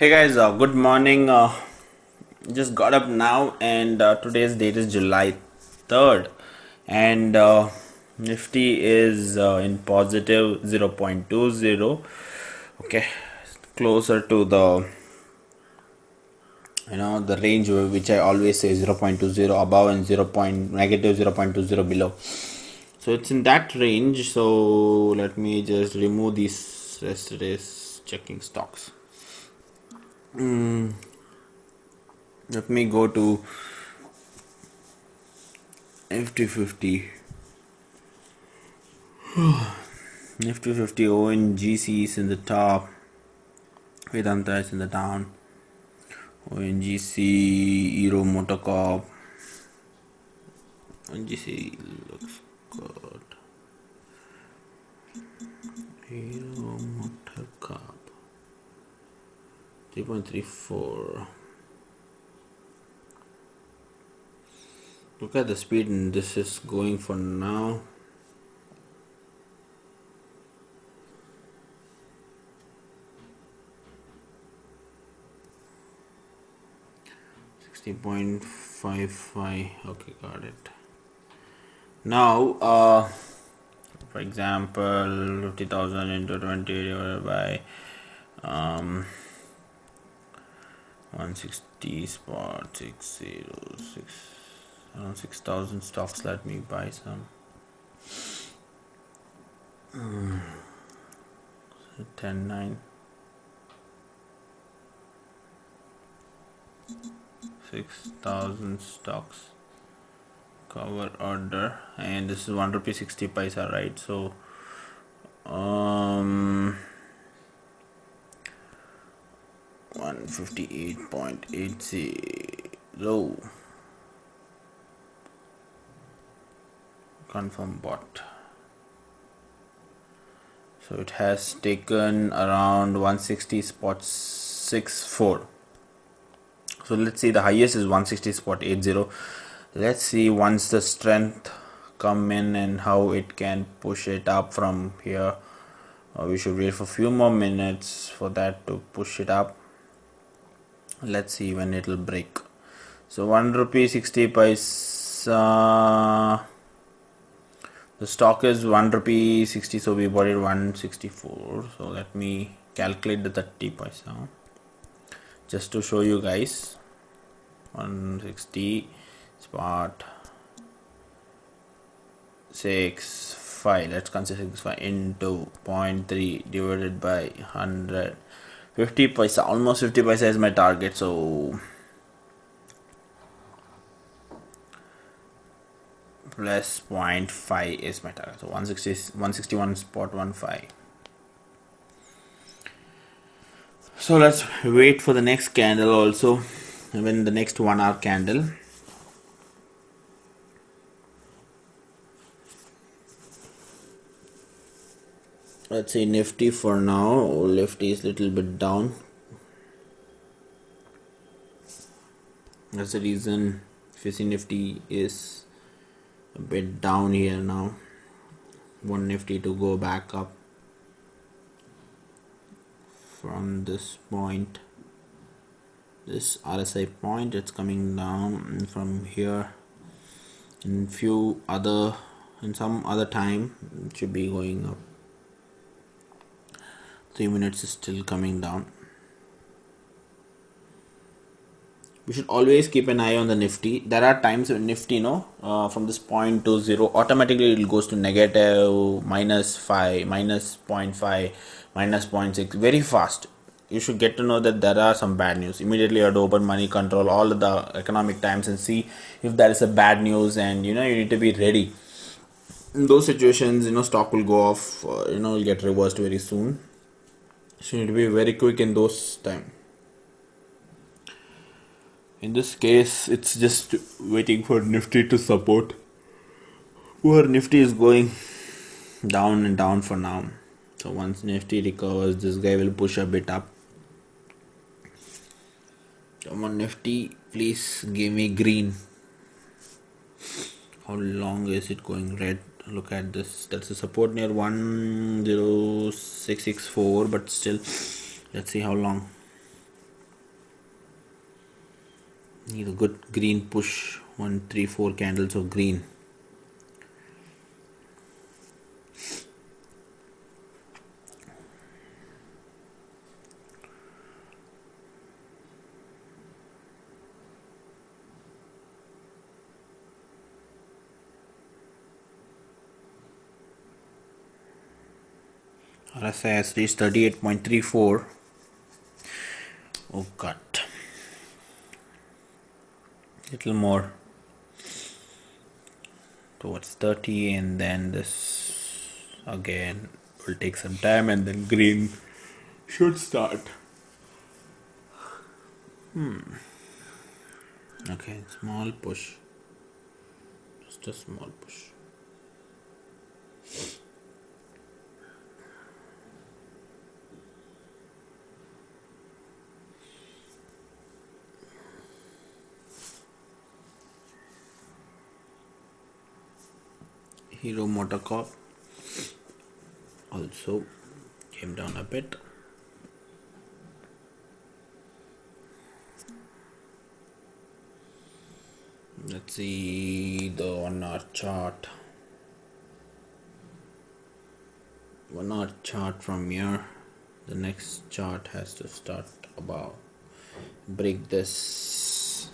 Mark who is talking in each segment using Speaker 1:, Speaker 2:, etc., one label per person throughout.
Speaker 1: Hey guys, good morning. Just got up now, and today's date is July 3rd, and Nifty is in positive 0.20. Okay, closer to the range which I always say 0.20 above and negative 0.20 below. So it's in that range. So let me just remove these yesterday's checking stocks. Let me go to Nifty 50. Nifty 50 ONGC is in the top. Vedanta is in the down. ONGC, Euro Motor Corp. ONGC looks good. Euro Motor Corp. 3.34. Look at the speed, and this is going for now. .55. Okay, got it. Now, for example, 50,000 into 20 divided by 160 spot 606. Around 6,000 stocks. Let me buy some. 10.9. 6,000 stocks. Cover order, and this is 1 rupee 60 paisa, right? So 158.80. Confirm bot. So it has taken around 160.64. So let's see, the highest is 160.80. Let's see once the strength come in and how it can push it up from here. We should wait for a few more minutes for that to push it up. Let's see when it will break. So 1 rupee 60 paisa. The stock is 1 rupee 60, so we bought it 164. So let me calculate the 30 paisa just to show you guys. 160 spot 65. Let's consider 65 into 0.3 divided by 100. 50 paisa, almost 50 paisa is my target. So plus 0.5 is my target. So 161.15. So let's wait for the next candle also, when the next 1 hour candle. Let's say Nifty for now. Nifty is little bit down. That's the reason if you see Nifty is a bit down here now. Want Nifty to go back up from this point, this RSI point. It's coming down from here. In some other time it should be going up. 3 minutes is still coming down. We should always keep an eye on the Nifty. There are times when Nifty, from this point to 0, automatically it goes to negative, -5, -0.5, -0.6, very fast. You should get to know that there are some bad news. Immediately you have to open money control, all of the economic times, and see if there is a bad news, and you need to be ready. In those situations, stock will go off, will get reversed very soon. So you need to be very quick in those times. In this case, it's just waiting for Nifty to support. Poor Nifty is going down and down for now. So once Nifty recovers, this guy will push a bit up. Come on Nifty, please give me green. How long is it going red? Look at this. That's a support near 10664, but still, let's see how long. Need a good green push. 1, 3, 4 candles of green. RSI has reached 38.34. Oh god. Little more towards 30, and then this again will take some time, and then green should start. Okay, small push. Just a small push. Hero Motorcorp also came down a bit. Let's see the 1 hour chart. 1 hour chart from here. The next chart has to start about break this.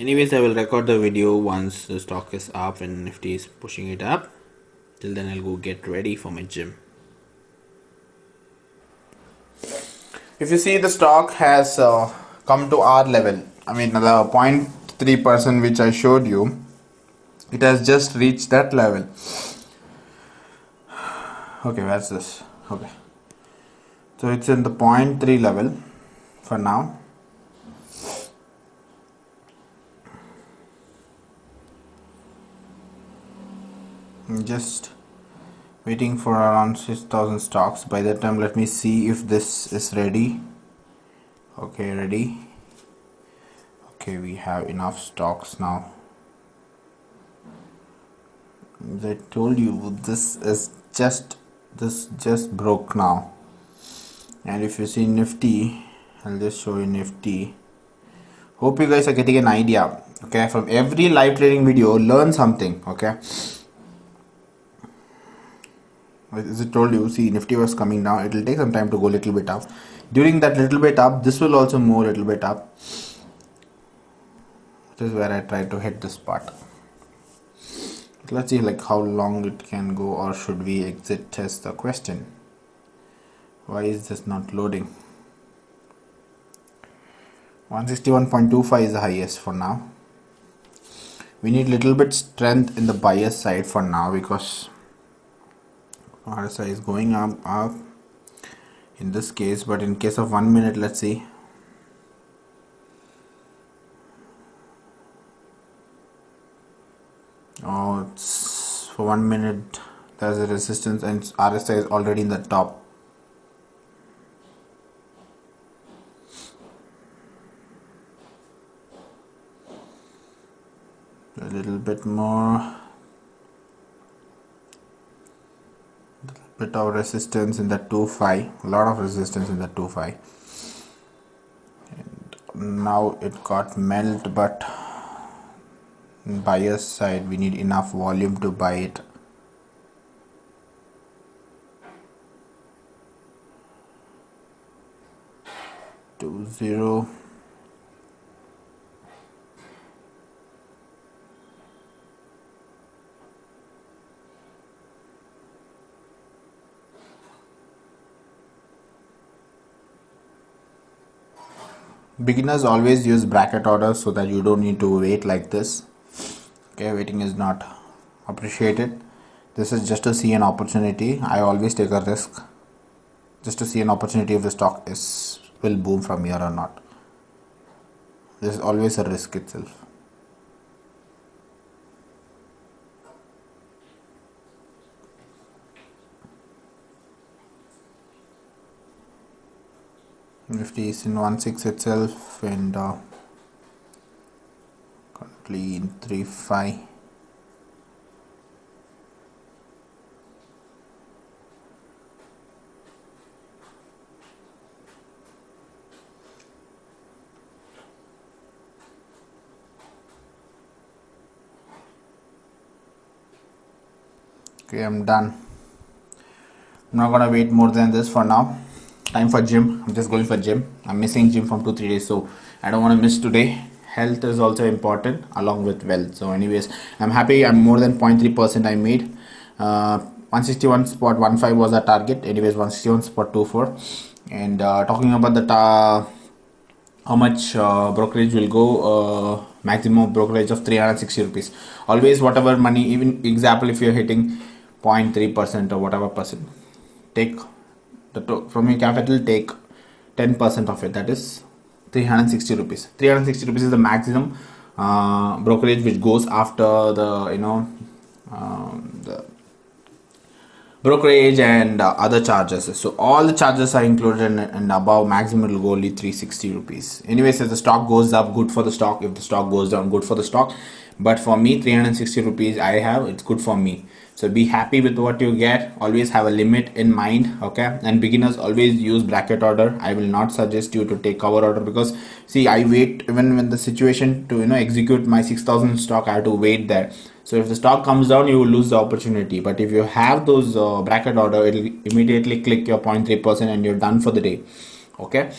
Speaker 1: Anyways, I will record the video once the stock is up and Nifty is pushing it up. Till then, I'll go get ready for my gym. If you see, the stock has come to our level. I mean, the 0.3% which I showed you, it has just reached that level. Okay, where's this? Okay. So it's in the 0.3 level for now. I'm just waiting for around 6,000 stocks. By that time, let me see if this is ready. Okay, ready. Okay, we have enough stocks now. As I told you, this just broke now. And if you see Nifty, I'll just show you Nifty. Hope you guys are getting an idea. Okay, from every live trading video, learn something. Okay. As I told you, see, Nifty was coming down. It will take some time to go a little bit up. During that little bit up, this will also move a little bit up. This is where I try to hit this part. Let's see like how long it can go, or should we exit, test the question. Why is this not loading? 161.25 is the highest for now. We need little bit strength in the buyer side for now, because RSI is going up in this case. But in case of 1 minute, let's see. Oh, it's for 1 minute there's a resistance, and RSI is already in the top. A little bit more, bit of resistance in the 2.5, a lot of resistance in the 2.5, and now it got melt. But buyer's side, we need enough volume to buy it. Two zero. Beginners always use bracket orders so that you don't need to wait like this. Okay, waiting is not appreciated. This is just to see an opportunity. I always take a risk just to see an opportunity if the stock will boom from here or not. This is always a risk itself. Nifty is in 16 itself, and currently in 35. Okay, I'm done. I'm not gonna wait more than this for now. Time for gym. I'm just going for gym. I'm missing gym from 2-3 days, so I don't want to miss today. Health is also important along with wealth. So anyways, I'm happy. I'm more than 0.3% I made. 161.15 was our target. Anyways, 161.24. And talking about the how much brokerage will go, maximum brokerage of 360 rupees. Always whatever money, even example if you're hitting 0.3% or whatever percent, take from your capital, take 10% of it, that is 360 rupees. 360 rupees is the maximum brokerage which goes after the the brokerage and other charges. So all the charges are included, and above maximum will go only 360 rupees. Anyways, if the stock goes up, good for the stock. If the stock goes down, good for the stock. But for me, 360 rupees I have, it's good for me. So be happy with what you get. Always have a limit in mind, okay? And beginners always use bracket order. I will not suggest you to take cover order, because see, I wait even when the situation to execute my 6,000 stock, I have to wait there. So if the stock comes down, you will lose the opportunity. But if you have those bracket order, it will immediately click your 0.3% and you're done for the day, okay?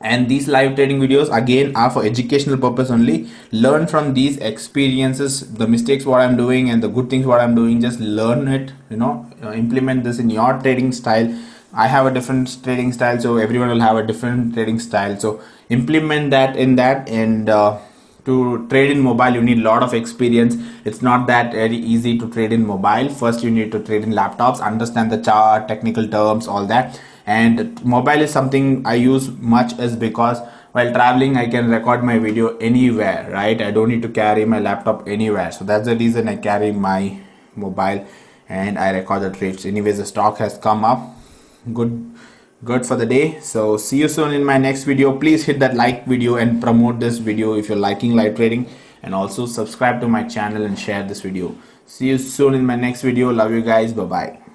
Speaker 1: And these live trading videos again are for educational purpose only. Learn from these experiences, the mistakes what I'm doing and the good things what I'm doing. Just learn it, implement this in your trading style. I have a different trading style, so everyone will have a different trading style. So implement that in that. And to trade in mobile, you need a lot of experience. It's not that very easy to trade in mobile. First you need to trade in laptops, understand the chart, technical terms, all that. And mobile is something I use much, is because while traveling I can record my video anywhere, right? I don't need to carry my laptop anywhere. So that's the reason I carry my mobile and I record the trades. Anyways, the stock has come up good for the day. So see you soon in my next video. Please hit that like video and promote this video if you're liking live trading, and also subscribe to my channel and share this video. See you soon in my next video. Love you guys. Bye bye.